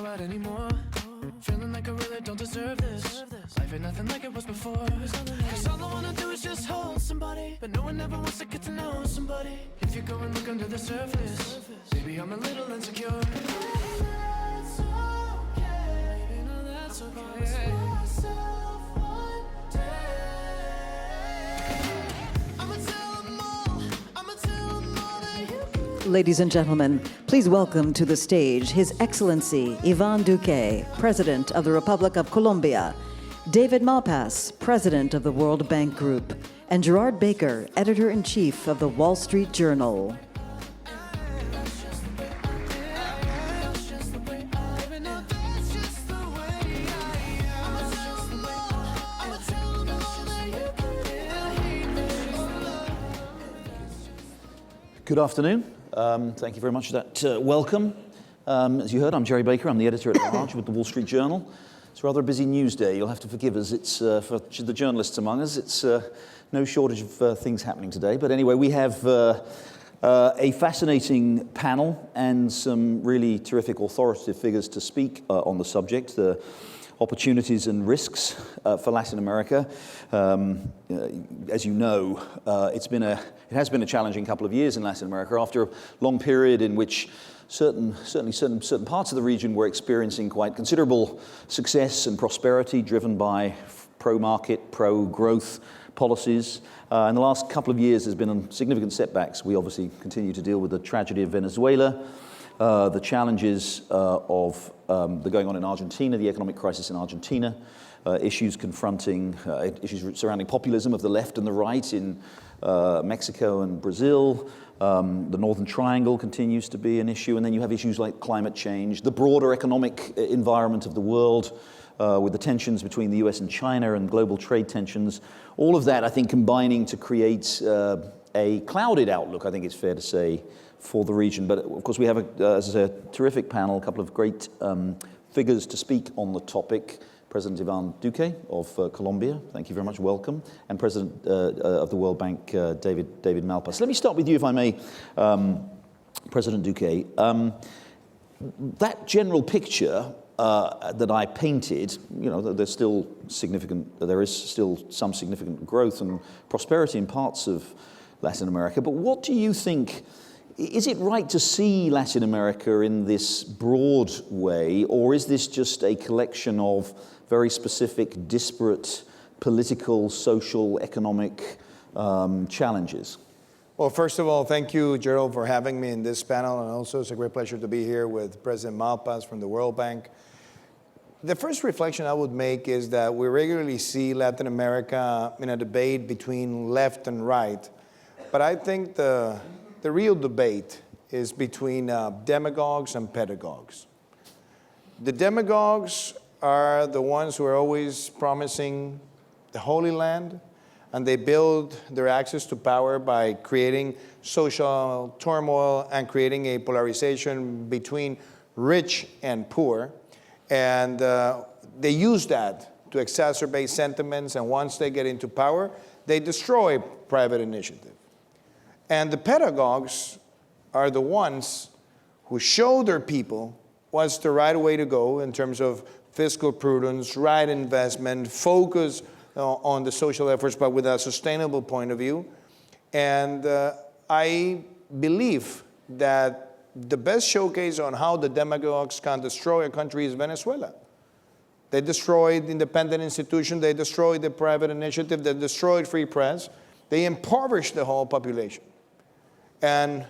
out anymore. Feeling like I really don't deserve this. Life ain't nothing like it was before. Cause all I wanna do is just hold somebody, but no one ever wants to get to know somebody. If you go and look under the surface, maybe I'm a little insecure. That's okay. You know that's okay. Ladies and gentlemen, please welcome to the stage His Excellency Iván Duque, President of the Republic of Colombia, David Malpass, President of the World Bank Group, and Gerard Baker, Editor-in-Chief of the Wall Street Journal. Good afternoon. Thank you very much for that welcome. As you heard, I'm Gerard Baker. I'm the editor-at-large with the Wall Street Journal. It's rather a busy news day. You'll have to forgive us. It's for the journalists among us. It's no shortage of things happening today. But anyway, we have a fascinating panel and some really terrific authoritative figures to speak on the subject. The opportunities and risks for Latin America. As you know, it has been a challenging couple of years in Latin America after a long period in which certain parts of the region were experiencing quite considerable success and prosperity driven by pro-market, pro-growth policies. In the last couple of years, there's been significant setbacks. We obviously continue to deal with the tragedy of Venezuela, the challenges of the going on in Argentina, the economic crisis in Argentina, issues surrounding populism of the left and the right in Mexico and Brazil. The Northern Triangle continues to be an issue, and then you have issues like climate change, the broader economic environment of the world, with the tensions between the US and China and global trade tensions. All of that, I think, combining to create a clouded outlook, I think it's fair to say, for the region. But of course we have, as a terrific panel, a couple of great figures to speak on the topic. President Iván Duque of Colombia, thank you very much, welcome. And President of the World Bank, David Malpass. Let me start with you, if I may, President Duque. That general picture that I painted, you know, there is still some significant growth and prosperity in parts of Latin America, but what do you think? Is it right to see Latin America in this broad way, or is this just a collection of very specific, disparate political, social, economic challenges? Well, first of all, thank you, Gerald, for having me in this panel, and also it's a great pleasure to be here with President Malpass from the World Bank. The first reflection I would make is that we regularly see Latin America in a debate between left and right, but I think the real debate is between demagogues and pedagogues. The demagogues are the ones who are always promising the Holy Land, and they build their access to power by creating social turmoil and creating a polarization between rich and poor. And they use that to exacerbate sentiments, and once they get into power, they destroy private initiative. And the pedagogues are the ones who show their people what's the right way to go in terms of fiscal prudence, right investment, focus on the social efforts, but with a sustainable point of view. And I believe that the best showcase on how the demagogues can destroy a country is Venezuela. They destroyed independent institutions, they destroyed the private initiative, they destroyed free press, they impoverished the whole population. And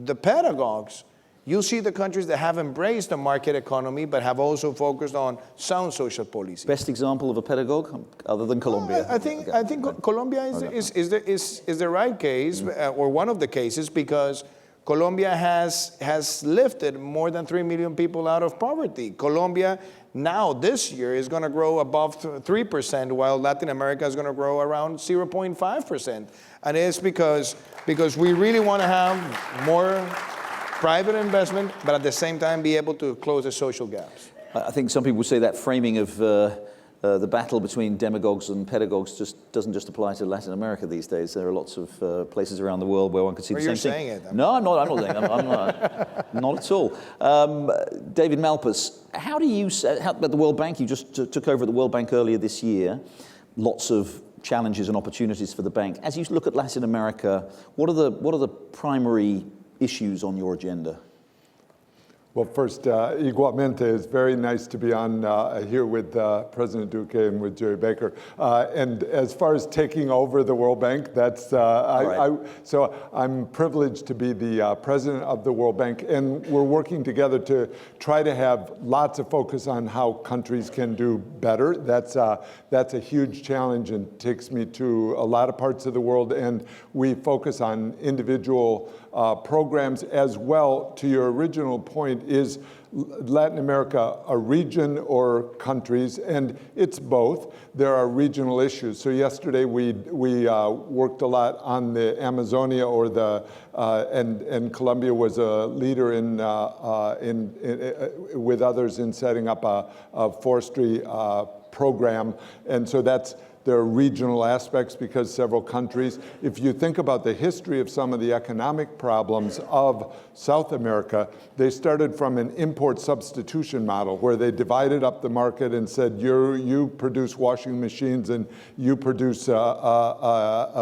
the pedagogues, you see the countries that have embraced the market economy but have also focused on sound social policy. Best example of a pedagogue other than Colombia? I think Colombia is the right case, or one of the cases, because Colombia has lifted more than 3 million people out of poverty. Colombia now this year is going to grow above 3%, while Latin America is going to grow around 0.5%. And it's because we really want to have more private investment, but at the same time be able to close the social gaps. I think some people would say that framing of the battle between demagogues and pedagogues doesn't just apply to Latin America these days. There are lots of places around the world where one could see the same thing. You're saying it. No, I'm not saying it. I'm not, not at all. David Malpass, how do you, at the World Bank, you just took over at the World Bank earlier this year, lots of challenges and opportunities for the bank. As you look at Latin America, what are the primary issues on your agenda? Well, first, igualmente, it's very nice to be on here with President Duque and with Gerard Baker. And as far as taking over the World Bank, that's so I'm privileged to be the president of the World Bank, and we're working together to try to have lots of focus on how countries can do better. That's a huge challenge and takes me to a lot of parts of the world, and we focus on individual programs as well. To your original point, is Latin America a region or countries? And it's both. There are regional issues. So yesterday we worked a lot on the Amazonia, or and Colombia was a leader with others in setting up a forestry program, and so there are regional aspects because several countries. If you think about the history of some of the economic problems of South America, they started from an import substitution model where they divided up the market and said, you produce washing machines and you produce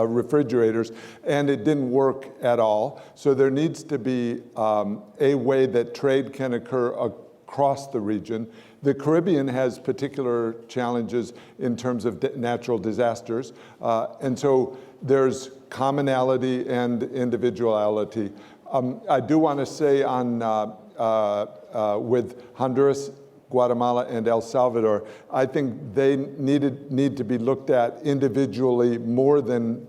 refrigerators, and it didn't work at all. So there needs to be a way that trade can occur across the region. The Caribbean has particular challenges in terms of natural disasters, and so there's commonality and individuality. I do want to say with Honduras, Guatemala, and El Salvador, I think they need to be looked at individually more than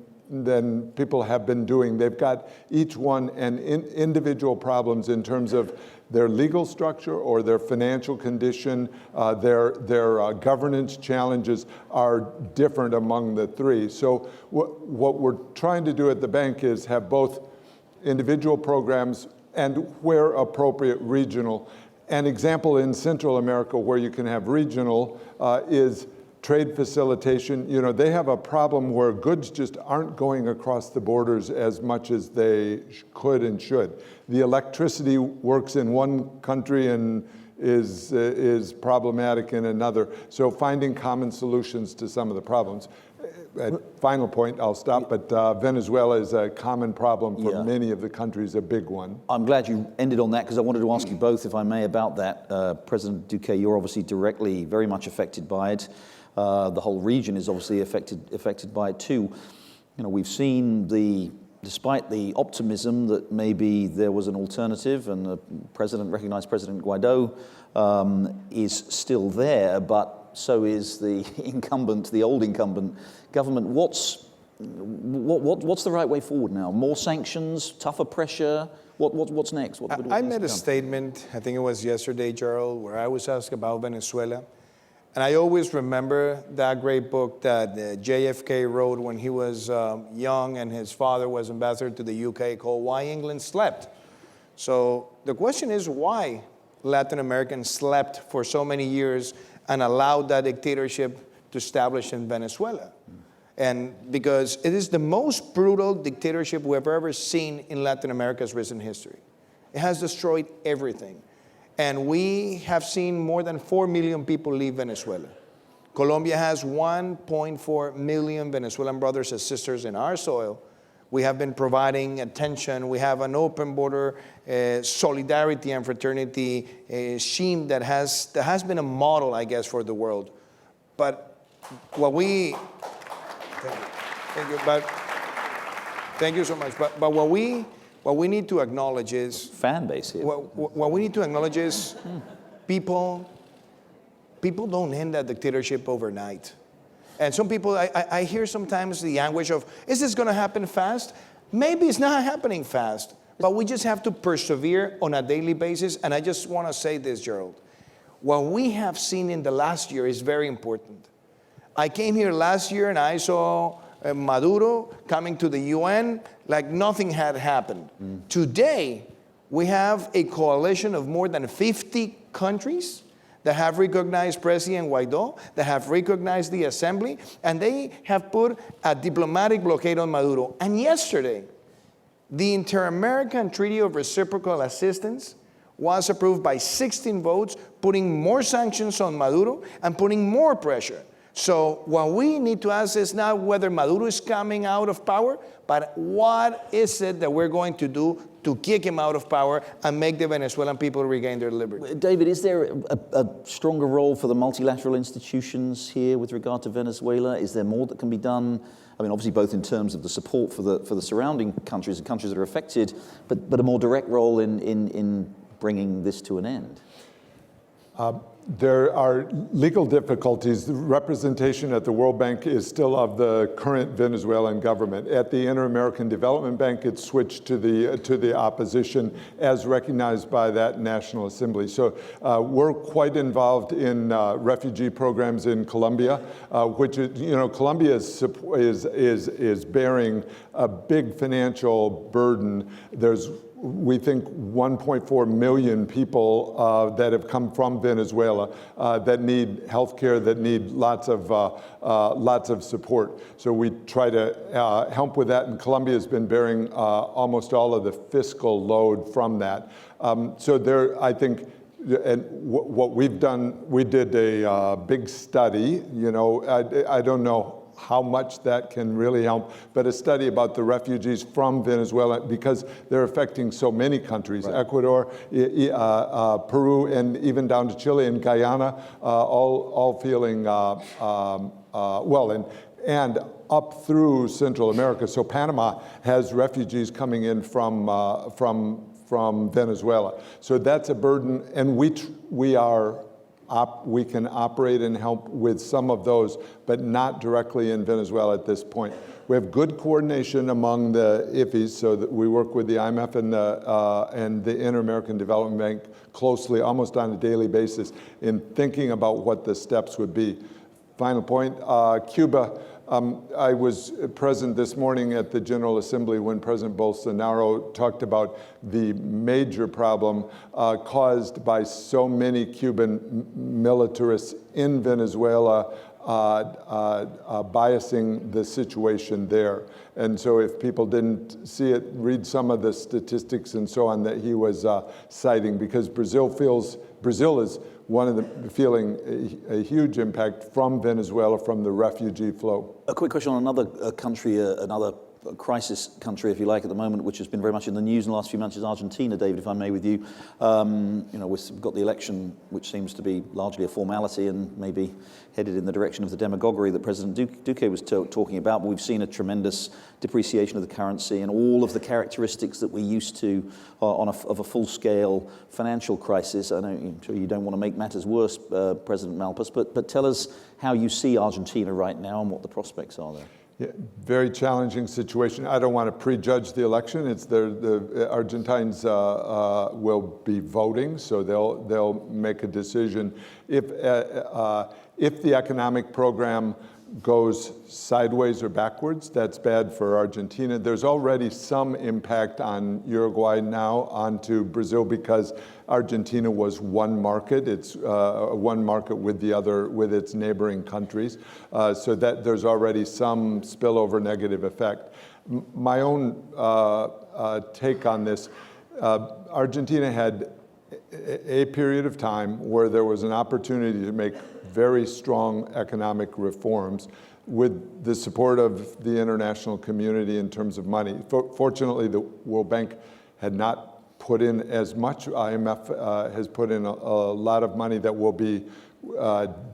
people have been doing. They've got each one individual problems in terms of their legal structure or their financial condition, their governance challenges are different among the three. So what we're trying to do at the bank is have both individual programs and, where appropriate, regional. An example in Central America where you can have regional is trade facilitation. You know, they have a problem where goods just aren't going across the borders as much as they could and should. The electricity works in one country and is problematic in another. So finding common solutions to some of the problems. Final point, I'll stop, but Venezuela is a common problem for many of the countries, a big one. I'm glad you ended on that, because I wanted to ask you both, if I may, about that. President Duque, you're obviously directly very much affected by it. The whole region is obviously affected by it too. You know, we've seen despite the optimism that maybe there was an alternative, and the recognized President Guaido is still there, but so is the old incumbent government. What's the right way forward now? More sanctions, tougher pressure? What's next? I made a statement, I think it was yesterday, Gerald, where I was asked about Venezuela. And I always remember that great book that JFK wrote when he was young and his father was ambassador to the UK, called Why England Slept. So the question is, why Latin Americans slept for so many years and allowed that dictatorship to establish in Venezuela? And because it is the most brutal dictatorship we've ever seen in Latin America's recent history. It has destroyed everything. And we have seen more than 4 million people leave Venezuela. Colombia has 1.4 million Venezuelan brothers and sisters in our soil. We have been providing attention. We have an open border solidarity and fraternity scheme that has been a model, I guess, for the world. But what we, thank you so much. But what we need to acknowledge is fan base here. What we need to acknowledge is people don't end that dictatorship overnight. And some people, I hear sometimes the anguish of, is this going to happen fast? Maybe it's not happening fast, but we just have to persevere on a daily basis. And I just want to say this, Gerald. What we have seen in the last year is very important. I came here last year and I saw Maduro coming to the UN like nothing had happened. Today, we have a coalition of more than 50 countries that have recognized President Guaidó, that have recognized the assembly, and they have put a diplomatic blockade on Maduro. And yesterday, the Inter-American Treaty of Reciprocal Assistance was approved by 16 votes, putting more sanctions on Maduro and putting more pressure. So what we need to ask is not whether Maduro is coming out of power, but what is it that we're going to do to kick him out of power and make the Venezuelan people regain their liberty. David, is there a stronger role for the multilateral institutions here with regard to Venezuela? Is there more that can be done? I mean, obviously both in terms of the support for the surrounding countries and countries that are affected, but a more direct role in bringing this to an end. There are legal difficulties. The representation at the World Bank is still of the current Venezuelan government. At the Inter-American Development Bank, it's switched to the opposition as recognized by that National Assembly. So we're quite involved in refugee programs in Colombia, which is, Colombia is bearing a big financial burden. There's we think 1.4 million people that have come from Venezuela that need health care, that need lots of support. So we try to help with that, and Colombia has been bearing almost all of the fiscal load from that. So there, I think, and what we've done, we did a big study. I don't know how much that can really help, but a study about the refugees from Venezuela, because they're affecting so many countries, right. Ecuador, Peru, and even down to Chile and Guyana, all feeling well, and up through Central America. So Panama has refugees coming in from Venezuela. So that's a burden, and we can operate and help with some of those, but not directly in Venezuela at this point. We have good coordination among the IFIs, so that we work with the IMF and the Inter-American Development Bank closely, almost on a daily basis, in thinking about what the steps would be. Final point, Cuba. I was present this morning at the General Assembly when President Bolsonaro talked about the major problem caused by so many Cuban militarists in Venezuela biasing the situation there. And so if people didn't see it, read some of the statistics and so on that he was citing, because Brazil is one of the feeling a huge impact from Venezuela, from the refugee flow. A quick question on another country, another crisis country, if you like, at the moment, which has been very much in the news in the last few months, is Argentina. David, if I may, with you. We've got the election, which seems to be largely a formality and maybe headed in the direction of the demagoguery that President Duque was talking about. But we've seen a tremendous depreciation of the currency and all of the characteristics that we're used to of a full-scale financial crisis. I know I'm sure you don't want to make matters worse, President Malpass, but tell us how you see Argentina right now and what the prospects are there. Yeah, very challenging situation. I don't want to prejudge the election. It's the Argentines will be voting, so they'll make a decision. If the economic program goes sideways or backwards, that's bad for Argentina. There's already some impact on Uruguay now onto Brazil, because Argentina was one market. It's one market with its neighboring countries. So that there's already some spillover negative effect. My own take on this, Argentina had a period of time where there was an opportunity to make very strong economic reforms with the support of the international community in terms of money. Fortunately, the World Bank had not put in as much. IMF has put in a lot of money that will be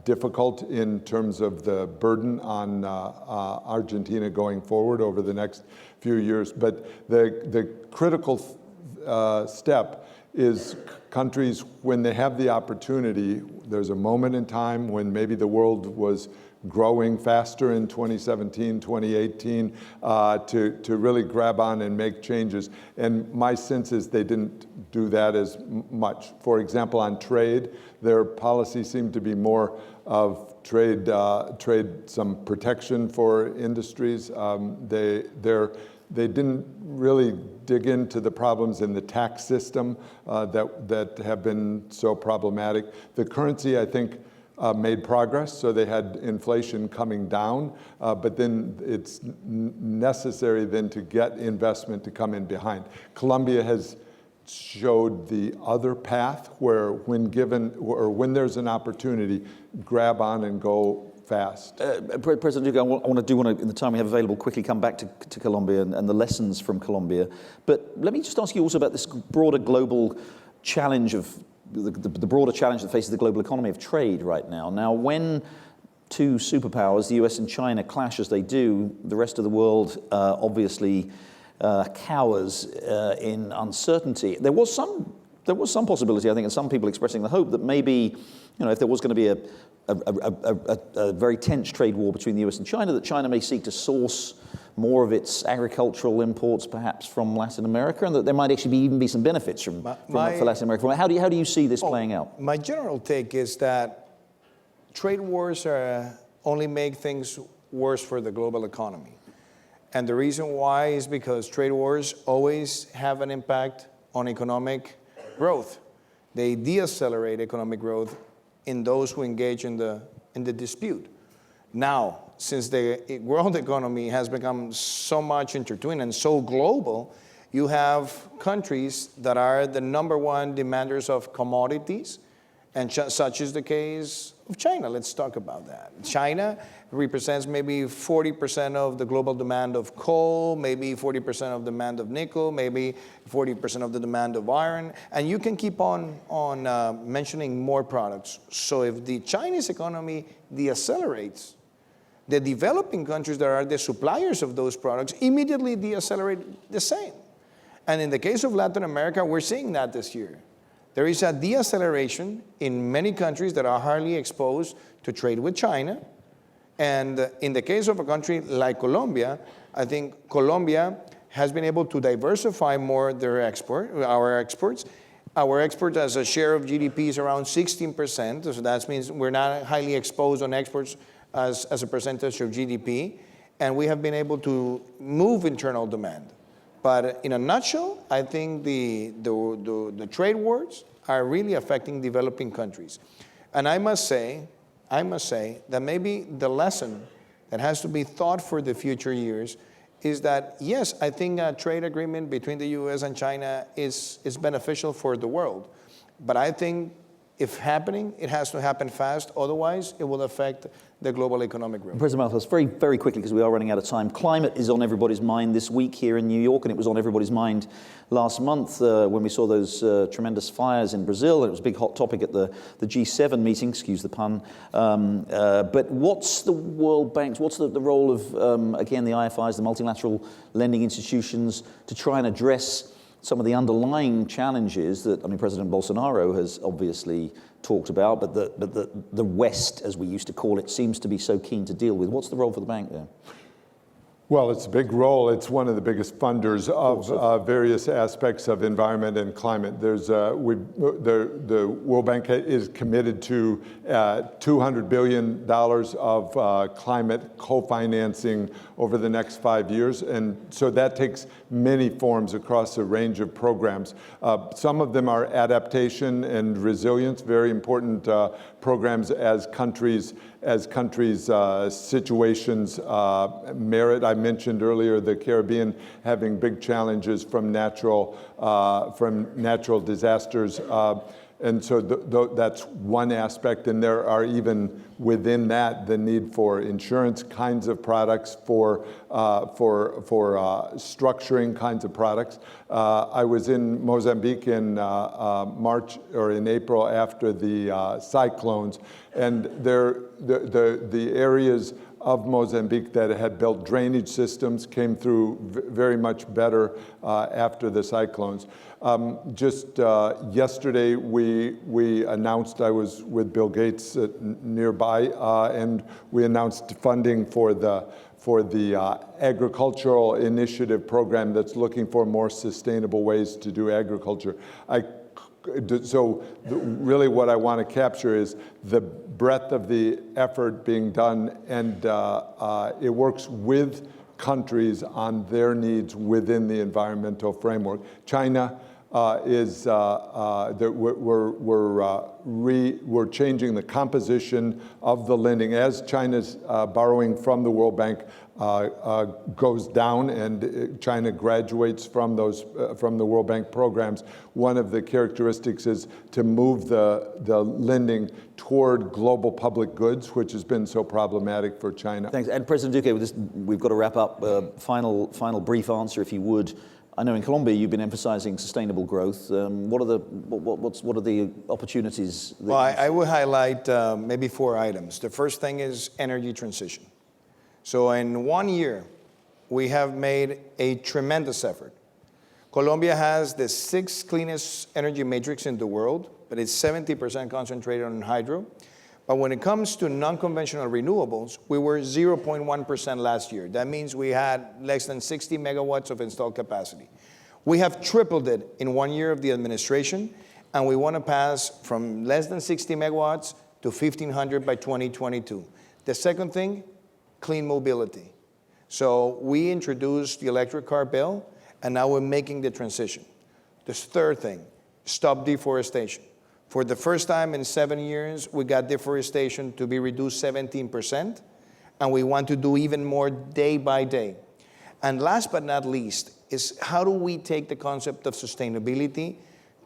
difficult in terms of the burden on Argentina going forward over the next few years. But the critical step is countries, when they have the opportunity, there's a moment in time when maybe the world was growing faster in 2017, 2018, to really grab on and make changes. And my sense is they didn't do that as much. For example, on trade, their policy seemed to be more of trade, some protection for industries. They didn't really dig into the problems in the tax system that have been so problematic. The currency, I think, made progress, so they had inflation coming down, but then it's necessary then to get investment to come in behind. Colombia has showed the other path where when given, or when there's an opportunity, grab on and go fast. President Duque, I want to, in the time we have available, quickly come back to Colombia and the lessons from Colombia. But let me just ask you also about this broader global challenge of the broader challenge that faces the global economy of trade right now. Now, when two superpowers, the US and China, clash as they do, the rest of the world obviously cowers in uncertainty. There was some possibility, I think, and some people expressing the hope that maybe, if there was going to be a very tense trade war between the US and China, that China may seek to source more of its agricultural imports perhaps from Latin America, and that there might actually even be some benefits for Latin America. How do you see this playing out? My general take is that trade wars only make things worse for the global economy. And the reason why is because trade wars always have an impact on economic growth. They deaccelerate economic growth in those who engage in the dispute. Now, since the world economy has become so much intertwined and so global, you have countries that are the #1 demanders of commodities, and such is the case of China. Let's talk about that. China represents maybe 40% of the global demand of coal, maybe 40% of demand of nickel, maybe 40% of the demand of iron, and you can keep on mentioning more products. So if the Chinese economy deaccelerates, the developing countries that are the suppliers of those products immediately deaccelerate the same. And in the case of Latin America, we're seeing that this year. There is a deacceleration in many countries that are highly exposed to trade with China. And in the case of a country like Colombia, I think Colombia has been able to diversify more our exports. Our exports as a share of GDP is around 16%, so that means we're not highly exposed on exports as a percentage of GDP, and we have been able to move internal demand. But in a nutshell, I think the trade wars are really affecting developing countries. And I must say that maybe the lesson that has to be thought for the future years is that, yes, I think a trade agreement between the US and China is beneficial for the world. But I think if happening, it has to happen fast. Otherwise, it will affect the global economic growth. President Malpass, very, very quickly, because we are running out of time. Climate is on everybody's mind this week here in New York, and it was on everybody's mind last month when we saw those tremendous fires in Brazil. It was a big hot topic at the G7 meeting, excuse the pun. But what's the World Bank's, what's the role of, again, the IFIs, the multilateral lending institutions, to try and address some of the underlying challenges that, President Bolsonaro has obviously talked about, but the West, as we used to call it, seems to be so keen to deal with. What's the role for the bank there? Well, it's a big role. It's one of the biggest funders of various aspects of environment and climate. There's the World Bank is committed to $200 billion of climate co-financing over the next 5 years, and so that takes many forms across a range of programs. Some of them are adaptation and resilience, very important programs as countries' situations merit. I mentioned earlier the Caribbean having big challenges from natural disasters. And so that's one aspect, and there are even within that the need for insurance kinds of products, for structuring kinds of products. I was in Mozambique in March or in April after the cyclones, and the areas of Mozambique that had built drainage systems came through very much better after the cyclones. Just yesterday, we announced, I was with Bill Gates nearby, and we announced funding for the agricultural initiative program that's looking for more sustainable ways to do agriculture. So really what I want to capture is the breadth of the effort being done, and it works with countries on their needs within the environmental framework. China we're changing the composition of the lending as China's borrowing from the World Bank goes down and China graduates from the World Bank programs. One of the characteristics is to move the lending toward global public goods, which has been so problematic for China. Thanks. And President Duque, with this, we've got to wrap up. Final brief answer, if you would. I know in Colombia you've been emphasizing sustainable growth. What are the opportunities? Well, I would highlight maybe 4 items. The first thing is energy transition. So in 1 year, we have made a tremendous effort. Colombia has the 6th cleanest energy matrix in the world, but it's 70% concentrated on hydro. But when it comes to non-conventional renewables, we were 0.1% last year. That means we had less than 60 megawatts of installed capacity. We have tripled it in 1 year of the administration, and we want to pass from less than 60 megawatts to 1,500 by 2022. The second thing, clean mobility. So we introduced the electric car bill, and now we're making the transition. The third thing, stop deforestation. For the first time in 7 years, we got deforestation to be reduced 17%, and we want to do even more day by day. And last but not least is how do we take the concept of sustainability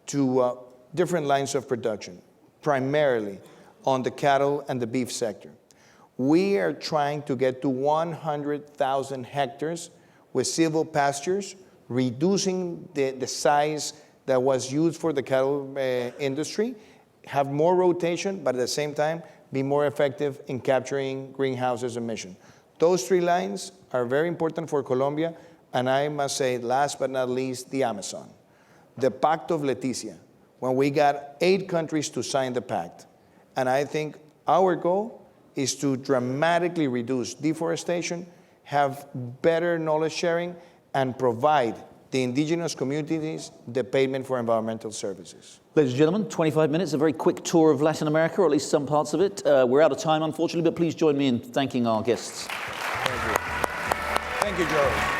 to different lines of production, primarily on the cattle and the beef sector. We are trying to get to 100,000 hectares with silvo pastures, reducing the size that was used for the cattle industry, have more rotation, but at the same time, be more effective in capturing greenhouses emission. Those 3 lines are very important for Colombia, and I must say, last but not least, the Amazon. The Pact of Leticia, when we got 8 countries to sign the pact. And I think our goal is to dramatically reduce deforestation, have better knowledge sharing, and provide the indigenous communities the payment for environmental services. Ladies and gentlemen, 25 minutes, a very quick tour of Latin America, or at least some parts of it. We're out of time, unfortunately, but please join me in thanking our guests. Thank you. Thank you, Joe.